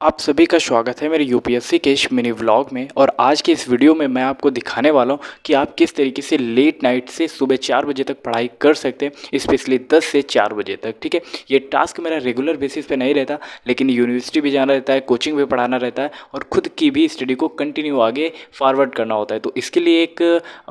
आप सभी का स्वागत है मेरे यूपीएससी के इस मिनी व्लॉग में। और आज की इस वीडियो में मैं आपको दिखाने वाला हूँ कि आप किस तरीके से लेट नाइट से सुबह 4 बजे तक पढ़ाई कर सकते हैं, स्पेशली 10 से 4 बजे तक। ठीक है, ये टास्क मेरा रेगुलर बेसिस पे नहीं रहता, लेकिन यूनिवर्सिटी भी जाना रहता है, कोचिंग भी पढ़ाना रहता है और खुद की भी स्टडी को कंटिन्यू आगे फॉरवर्ड करना होता है। तो इसके लिए एक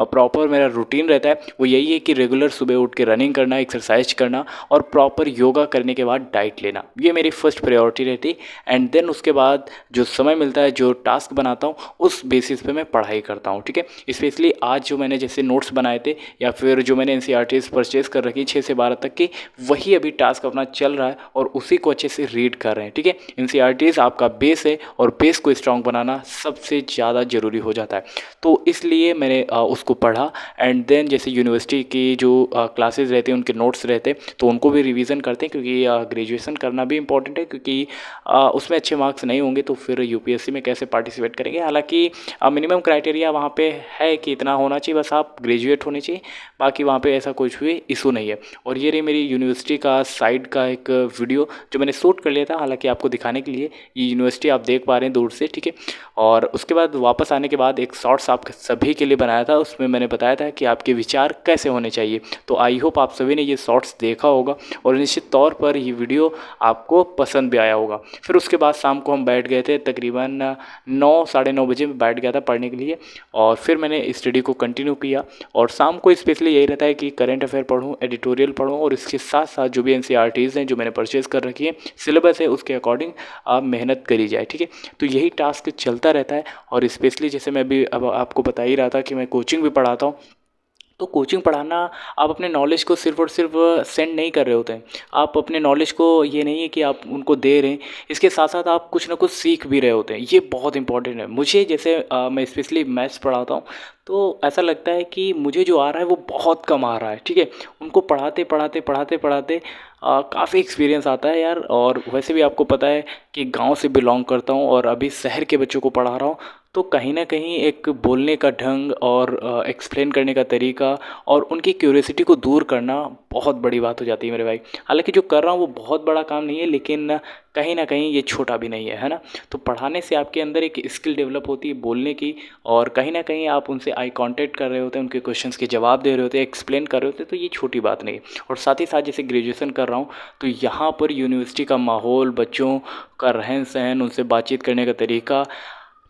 प्रॉपर मेरा रूटीन रहता है, वो यही है कि रेगुलर सुबह उठ के रनिंग करना, एक्सरसाइज करना और प्रॉपर योगा करने के बाद डाइट लेना। ये मेरी फर्स्ट प्रायोरिटी रहती है। एंड देन उसके बाद जो समय मिलता है, जो टास्क बनाता हूँ, उस बेसिस पे मैं पढ़ाई करता हूँ। ठीक है, स्पेशली आज जो मैंने जैसे नोट्स बनाए थे या फिर जो मैंने एनसीईआरटीज़ परचेज़ कर रखी 6 से 12 तक की, वही अभी टास्क अपना चल रहा है और उसी को अच्छे से रीड कर रहे हैं। ठीक है, एनसीईआरटीज़ आपका बेस है और बेस को स्ट्रॉन्ग बनाना सबसे ज़्यादा ज़रूरी हो जाता है। तो इसलिए मैंने उसको पढ़ा। एंड देन जैसे यूनिवर्सिटी की जो क्लासेस रहती हैं, उनके नोट्स रहते हैं, तो उनको भी रिवीजन करते हैं, क्योंकि ग्रेजुएशन करना भी इंपॉर्टेंट है। क्योंकि उसमें अच्छे मार्क्स नहीं होंगे तो फिर यूपीएससी में कैसे पार्टिसिपेट करेंगे। हालांकि मिनिमम क्राइटेरिया वहाँ पे है कि इतना होना चाहिए, बस आप ग्रेजुएट होने चाहिए, बाकी वहाँ पे ऐसा कुछ भी इशू नहीं है। और ये रही मेरी यूनिवर्सिटी का साइड का एक वीडियो जो मैंने शूट कर लिया था, हालांकि आपको दिखाने के लिए। ये यूनिवर्सिटी आप देख पा रहे हैं दूर से। ठीक है, और उसके बाद वापस आने के बाद एक शॉर्ट्स आप सभी के लिए बनाया था, उसमें मैंने बताया था कि आपके विचार कैसे होने चाहिए। तो आई होप आप सभी ने ये शॉर्ट्स देखा होगा और निश्चित तौर पर ये वीडियो आपको पसंद भी आया होगा। फिर उसके बाद शाम को हम बैठ गए थे, तकरीबन 9 साढ़े 9 बजे मैं बैठ गया था पढ़ने के लिए। और फिर मैंने स्टडी को कंटिन्यू किया। और शाम को स्पेशली यही रहता है कि करंट अफेयर पढ़ूँ, एडिटोरियल पढ़ूँ और इसके साथ साथ जो भी एनसीईआरटीज़ हैं जो मैंने परचेज़ कर रखी है, सिलेबस है, उसके अकॉर्डिंग आप मेहनत करी जाए। ठीक है, तो यही टास्क चलता रहता है। और स्पेशली जैसे मैं अभी अब आपको बता ही रहा था कि मैं कोचिंग भी पढ़ाता हूँ। तो कोचिंग पढ़ाना, आप अपने नॉलेज को सिर्फ और सिर्फ सेंड नहीं कर रहे होते हैं। आप अपने नॉलेज को, ये नहीं है कि आप उनको दे रहे हैं, इसके साथ साथ आप कुछ ना कुछ सीख भी रहे होते हैं। ये बहुत इंपॉर्टेंट है। मुझे जैसे मैं स्पेशली मैथ्स पढ़ाता हूँ, तो ऐसा लगता है कि मुझे जो आ रहा है वो बहुत कम आ रहा है। ठीक है, उनको पढ़ाते पढ़ाते पढ़ाते पढ़ाते काफ़ी एक्सपीरियंस आता है यार। और वैसे भी आपको पता है कि गांव से बिलोंग करता हूँ और अभी शहर के बच्चों को पढ़ा रहा हूँ। तो कहीं ना कहीं एक बोलने का ढंग और एक्सप्लेन करने का तरीका और उनकी क्यूरियोसिटी को दूर करना बहुत बड़ी बात हो जाती है मेरे भाई। हालांकि जो कर रहा हूँ वो बहुत बड़ा काम नहीं है, लेकिन कहीं ना कहीं ये छोटा भी नहीं है ना। तो पढ़ाने से आपके अंदर एक स्किल डेवलप होती है बोलने की, और कहीं ना कहीं आप उनसे आई कांटेक्ट कर रहे होते हैं, उनके क्वेश्चंस के जवाब दे रहे होते हैं, एक्सप्लेन कर रहे होते हैं। तो ये छोटी बात नहीं है। और साथ ही साथ जैसे ग्रेजुएशन कर रहा हूँ, तो यहाँ पर यूनिवर्सिटी का माहौल, बच्चों का रहन सहन, उनसे बातचीत करने का तरीका,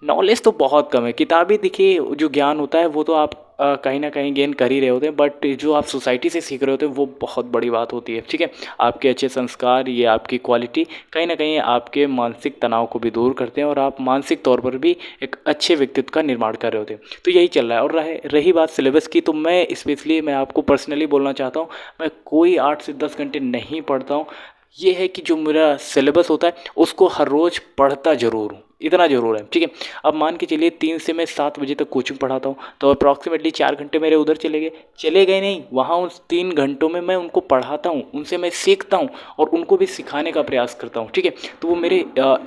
नॉलेज तो बहुत कम है। किताबी देखिए जो ज्ञान होता है वो तो आप कहीं ना कहीं गेन कर ही रहे होते हैं, बट जो आप सोसाइटी से सीख रहे होते हैं वो बहुत बड़ी बात होती है। ठीक है, आपके अच्छे संस्कार, ये आपकी क्वालिटी कहीं ना कहीं आपके मानसिक तनाव को भी दूर करते हैं और आप मानसिक तौर पर भी एक अच्छे व्यक्तित्व का निर्माण कर रहे होते हैं। तो यही चल रहा है। और रही बात सिलेबस की, तो मैं स्पेशली मैं आपको पर्सनली बोलना चाहता हूँ, मैं कोई 8 से 10 घंटे नहीं पढ़ता हूँ। ये है कि जो मेरा सिलेबस होता है उसको हर रोज़ पढ़ता ज़रूर हूँ, इतना ज़रूर है। ठीक है, अब मान के चलिए 3 से मैं 7 बजे तक कोचिंग पढ़ाता हूँ, तो अप्रॉक्सीमेटली 4 घंटे मेरे उधर चले गए नहीं, वहाँ उस 3 घंटों में मैं उनको पढ़ाता हूँ, उनसे मैं सीखता हूँ और उनको भी सिखाने का प्रयास करता हूँ। ठीक है, तो वो मेरे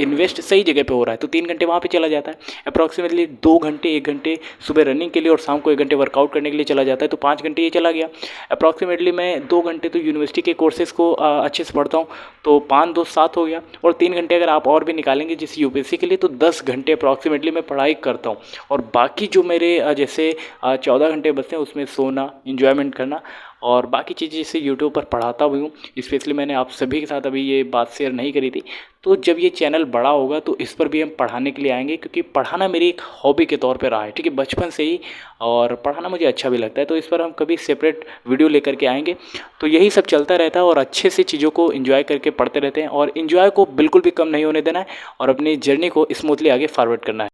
इन्वेस्ट सही जगह पे हो रहा है, तो 3 घंटे वहाँ पे चला जाता है। अप्रॉक्सीमेटली 2 घंटे 1 घंटे सुबह रनिंग के लिए और शाम को 1 घंटे वर्कआउट करने के लिए चला जाता है, तो 5 घंटे ये चला गया। अप्रॉक्सीमेटली मैं 2 घंटे तो यूनिवर्सिटी के कोर्सेज़ को अच्छे से पढ़ता हूँ, तो 5 2 7 हो गया। और 3 घंटे अगर आप और भी निकालेंगे जिस यूपीएससी के लिए, तो 10 घंटे अप्रॉक्सीमेटली मैं पढ़ाई करता हूँ। और बाकी जो मेरे जैसे 14 घंटे बचते हैं उसमें सोना, इन्जॉयमेंट करना और बाकी चीज़ें जैसे यूट्यूब पर पढ़ाता भी हूँ। स्पेशली मैंने आप सभी के साथ अभी ये बात शेयर नहीं करी थी, तो जब ये चैनल बड़ा होगा तो इस पर भी हम पढ़ाने के लिए आएंगे, क्योंकि पढ़ाना मेरी एक हॉबी के तौर पे रहा है। ठीक है, बचपन से ही, और पढ़ाना मुझे अच्छा भी लगता है। तो इस पर हम कभी सेपरेट वीडियो लेकर के आएंगे। तो यही सब चलता रहता है और अच्छे से चीज़ों को इन्जॉय करके पढ़ते रहते हैं, और इन्जॉय को बिल्कुल भी कम नहीं होने देना है और अपनी जर्नी को स्मूथली आगे फॉरवर्ड करना है।